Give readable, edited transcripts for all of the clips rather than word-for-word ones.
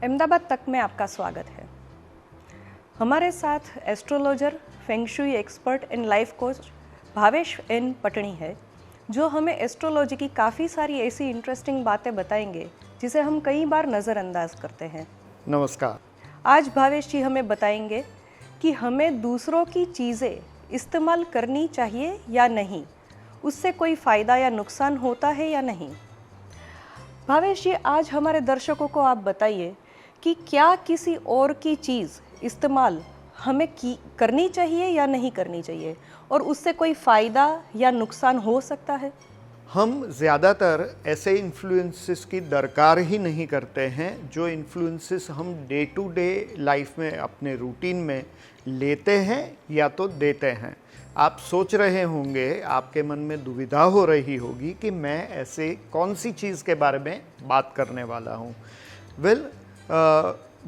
अहमदाबाद तक में आपका स्वागत है। हमारे साथ astrologer, feng shui expert and life coach Bhavesh N Patni है, जो हमें एस्ट्रोलॉजी की काफ़ी सारी ऐसी इंटरेस्टिंग बातें बताएंगे जिसे हम कई बार नज़रअंदाज करते हैं। नमस्कार। आज भावेश जी हमें बताएंगे कि हमें दूसरों की चीज़ें इस्तेमाल करनी चाहिए या नहीं, उससे कोई फ़ायदा या नुकसान होता है या नहीं। भावेश जी, आज हमारे दर्शकों को आप बताइए कि क्या किसी और की चीज़ इस्तेमाल हमें करनी चाहिए या नहीं करनी चाहिए, और उससे कोई फ़ायदा या नुकसान हो सकता है। हम ज़्यादातर ऐसे इन्फ्लुएंसेस की दरकार ही नहीं करते हैं जो इन्फ्लुएंसेस हम डे टू डे लाइफ में अपने रूटीन में लेते हैं या तो देते हैं। आप सोच रहे होंगे, आपके मन में दुविधा हो रही होगी कि मैं ऐसे कौन सी चीज़ के बारे में बात करने वाला हूँ।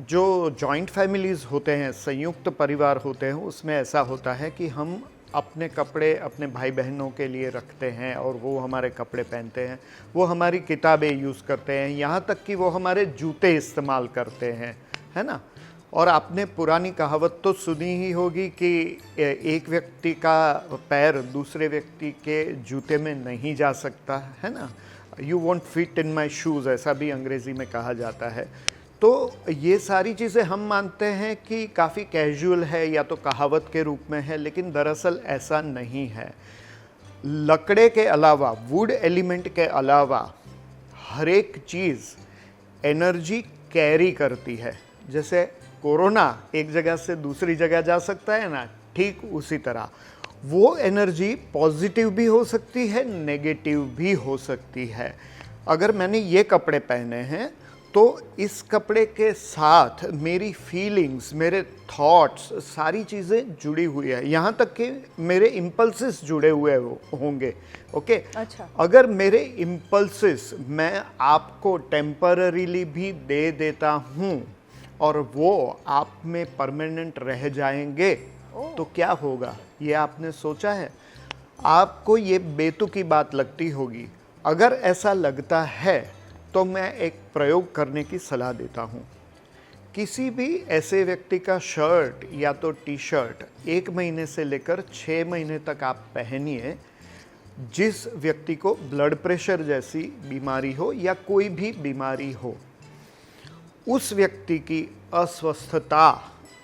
जो जॉइंट फैमिलीज़ होते हैं, संयुक्त परिवार होते हैं, उसमें ऐसा होता है कि हम अपने कपड़े अपने भाई बहनों के लिए रखते हैं और वो हमारे कपड़े पहनते हैं, वो हमारी किताबें यूज़ करते हैं, यहाँ तक कि वो हमारे जूते इस्तेमाल करते हैं, है ना। और आपने पुरानी कहावत तो सुनी ही होगी कि एक व्यक्ति का पैर दूसरे व्यक्ति के जूते में नहीं जा सकता, है ना। You want fit in my shoes, ऐसा भी अंग्रेज़ी में कहा जाता है। तो ये सारी चीज़ें हम मानते हैं कि काफ़ी कैजुअल है या तो कहावत के रूप में है, लेकिन दरअसल ऐसा नहीं है। लकड़े के अलावा, वुड एलिमेंट के अलावा हर एक चीज़ एनर्जी कैरी करती है। जैसे कोरोना एक जगह से दूसरी जगह जा सकता है ना, ठीक उसी तरह वो एनर्जी पॉजिटिव भी हो सकती है, नेगेटिव भी हो सकती है। अगर मैंने ये कपड़े पहने हैं तो इस कपड़े के साथ मेरी फीलिंग्स, मेरे थॉट्स, सारी चीज़ें जुड़ी हुई है, यहाँ तक कि मेरे इम्पल्सेस जुड़े हुए होंगे। ओके। अच्छा। अगर मेरे इम्पल्सेस मैं आपको टेम्पररीली भी दे देता हूँ और वो आप में परमानेंट रह जाएंगे तो क्या होगा, ये आपने सोचा है? आपको ये बेतुकी बात लगती होगी। अगर ऐसा लगता है तो मैं एक प्रयोग करने की सलाह देता हूँ। किसी भी ऐसे व्यक्ति का शर्ट या तो टी शर्ट 1 महीने से लेकर 6 महीने तक आप पहनिए, जिस व्यक्ति को ब्लड प्रेशर जैसी बीमारी हो या कोई भी बीमारी हो, उस व्यक्ति की अस्वस्थता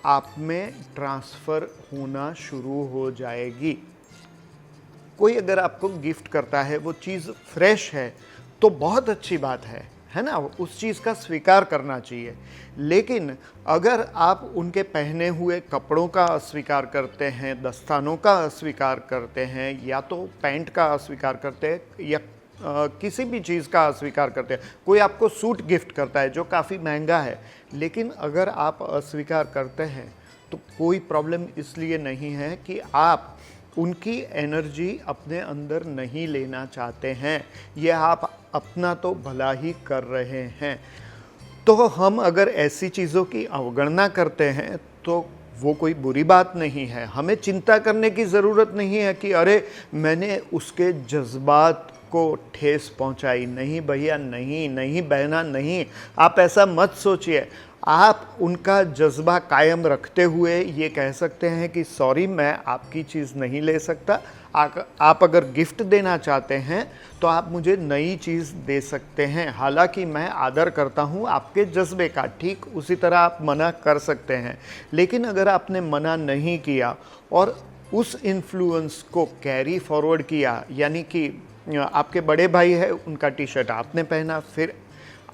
आप में ट्रांसफ़र होना शुरू हो जाएगी। कोई अगर आपको गिफ्ट करता है, वो चीज़ फ्रेश है तो बहुत अच्छी बात है ना, उस चीज़ का स्वीकार करना चाहिए। लेकिन अगर आप उनके पहने हुए कपड़ों का अस्वीकार करते हैं, दस्तानों का अस्वीकार करते हैं, या तो पैंट का अस्वीकार करते हैं, या किसी भी चीज़ का अस्वीकार करते हैं, कोई आपको सूट गिफ्ट करता है जो काफ़ी महंगा है, लेकिन अगर आप अस्वीकार करते हैं तो कोई प्रॉब्लम इसलिए नहीं है कि आप उनकी एनर्जी अपने अंदर नहीं लेना चाहते हैं, ये आप अपना तो भला ही कर रहे हैं। तो हम अगर ऐसी चीज़ों की अवगणना करते हैं तो वो कोई बुरी बात नहीं है। हमें चिंता करने की ज़रूरत नहीं है कि अरे मैंने उसके जज्बात को ठेस पहुंचाई। नहीं भैया, नहीं बहना, नहीं, आप ऐसा मत सोचिए। आप उनका जज्बा कायम रखते हुए ये कह सकते हैं कि सॉरी, मैं आपकी चीज़ नहीं ले सकता। आप अगर गिफ्ट देना चाहते हैं तो आप मुझे नई चीज़ दे सकते हैं, हालांकि मैं आदर करता हूँ आपके जज्बे का। ठीक उसी तरह आप मना कर सकते हैं। लेकिन अगर आपने मना नहीं किया और उस इन्फ्लुएंस को कैरी फॉरवर्ड किया, यानी कि आपके बड़े भाई है, उनका टी शर्ट आपने पहना, फिर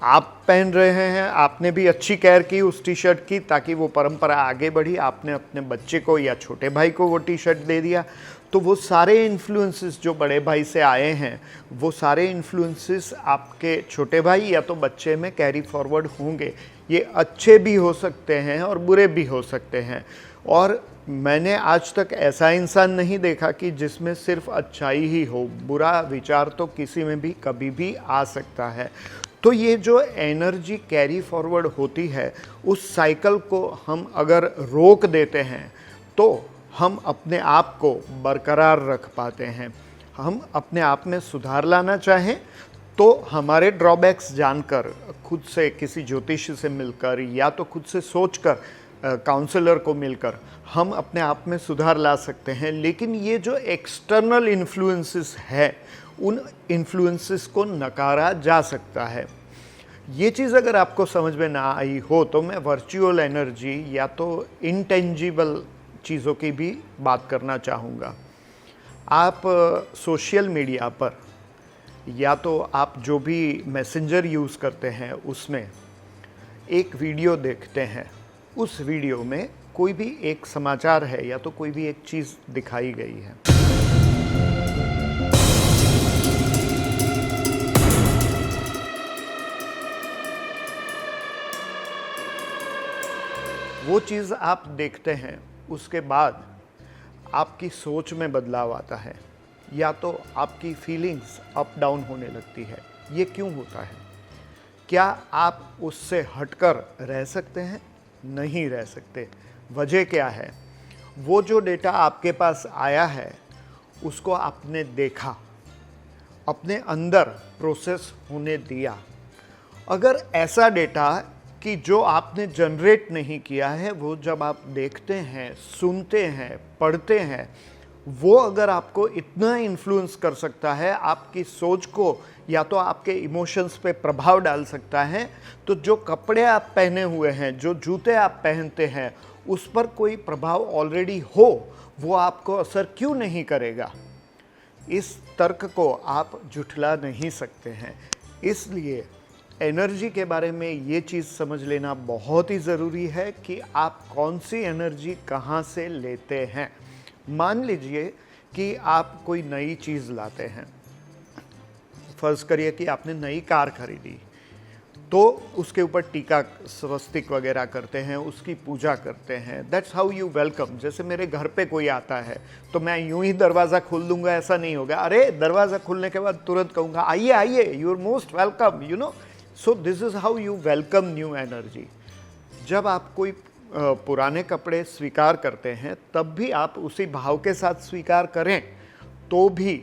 आप पहन रहे हैं, आपने भी अच्छी केयर की उस टी शर्ट की ताकि वो परंपरा आगे बढ़ी, आपने अपने बच्चे को या छोटे भाई को वो टी शर्ट दे दिया। तो वो सारे इन्फ्लुएंसेस जो बड़े भाई से आए हैं, वो सारे इन्फ्लुएंसेस आपके छोटे भाई या तो बच्चे में कैरी फॉरवर्ड होंगे। ये अच्छे भी हो सकते हैं और बुरे भी हो सकते हैं। और मैंने आज तक ऐसा इंसान नहीं देखा कि जिसमें सिर्फ अच्छाई ही हो, बुरा विचार तो किसी में भी कभी भी आ सकता है। तो ये जो एनर्जी कैरी फॉरवर्ड होती है, उस साइकिल को हम अगर रोक देते हैं तो हम अपने आप को बरकरार रख पाते हैं। हम अपने आप में सुधार लाना चाहें तो हमारे ड्रॉबैक्स जानकर, खुद से किसी ज्योतिषी से मिलकर या तो खुद से सोचकर, काउंसलर को मिलकर हम अपने आप में सुधार ला सकते हैं। लेकिन ये जो एक्सटर्नल इन्फ्लुएंसेस है, उन इन्फ्लुएंसेस को नकारा जा सकता है। ये चीज़ अगर आपको समझ में ना आई हो तो मैं वर्चुअल एनर्जी या तो इंटेंजिबल चीज़ों की भी बात करना चाहूँगा। आप सोशल मीडिया पर या तो आप जो भी मैसेंजर यूज़ करते हैं उसमें एक वीडियो देखते हैं, उस वीडियो में कोई भी एक समाचार है या तो कोई भी एक चीज़ दिखाई गई है, वो चीज़ आप देखते हैं, उसके बाद आपकी सोच में बदलाव आता है या तो आपकी फीलिंग्स अप डाउन होने लगती है। ये क्यों होता है? क्या आप उससे हटकर रह सकते हैं? नहीं रह सकते। वजह क्या है? वो जो डेटा आपके पास आया है उसको आपने देखा, अपने अंदर प्रोसेस होने दिया। अगर ऐसा डेटा कि जो आपने जनरेट नहीं किया है, वो जब आप देखते हैं, सुनते हैं, पढ़ते हैं, वो अगर आपको इतना इन्फ्लुएंस कर सकता है, आपकी सोच को या तो आपके इमोशंस पे प्रभाव डाल सकता है, तो जो कपड़े आप पहने हुए हैं, जो जूते आप पहनते हैं, उस पर कोई प्रभाव ऑलरेडी हो, वो आपको असर क्यों नहीं करेगा? इस तर्क को आप झुठला नहीं सकते हैं। इसलिए एनर्जी के बारे में ये चीज़ समझ लेना बहुत ही ज़रूरी है कि आप कौन सी एनर्जी कहाँ से लेते हैं। मान लीजिए कि आप कोई नई चीज़ लाते हैं, फ़र्ज़ करिए कि आपने नई कार खरीदी, तो उसके ऊपर टीका स्वस्तिक वगैरह करते हैं, उसकी पूजा करते हैं। That's how you welcome. जैसे मेरे घर पे कोई आता है तो मैं यूं ही दरवाज़ा खोल दूंगा, ऐसा नहीं होगा। अरे दरवाज़ा खुलने के बाद तुरंत कहूँगा आइए आइए, you are most welcome, you know. So this is how you welcome new energy. जब आप कोई पुराने कपड़े स्वीकार करते हैं तब भी आप उसी भाव के साथ स्वीकार करें तो भी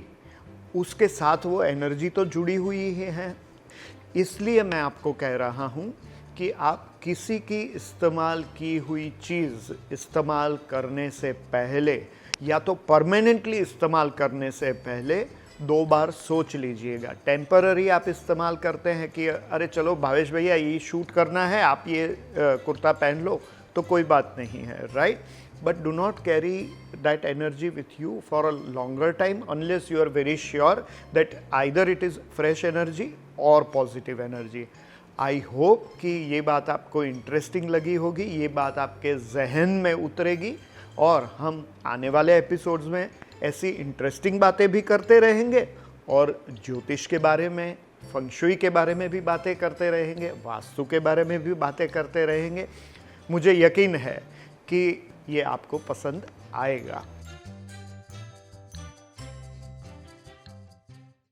उसके साथ वो एनर्जी तो जुड़ी हुई ही है। इसलिए मैं आपको कह रहा हूँ कि आप किसी की इस्तेमाल की हुई चीज़ इस्तेमाल करने से पहले या तो परमानेंटली इस्तेमाल करने से पहले 2 बार सोच लीजिएगा। टेम्पररी आप इस्तेमाल करते हैं कि अरे चलो भावेश भैया ये शूट करना है, आप ये कुर्ता पहन लो, तो कोई बात नहीं है, right? But do not carry that energy with you for a longer time unless you are very sure that either it is fresh energy और पॉजिटिव एनर्जी। आई होप कि ये बात आपको इंटरेस्टिंग लगी होगी, ये बात आपके जहन में उतरेगी और हम आने वाले एपिसोड्स में ऐसी इंटरेस्टिंग बातें भी करते रहेंगे और ज्योतिष के बारे में, फंग शुई के बारे में भी बातें करते रहेंगे, वास्तु के बारे में भी बातें करते रहेंगे। मुझे यकीन है कि ये आपको पसंद आएगा।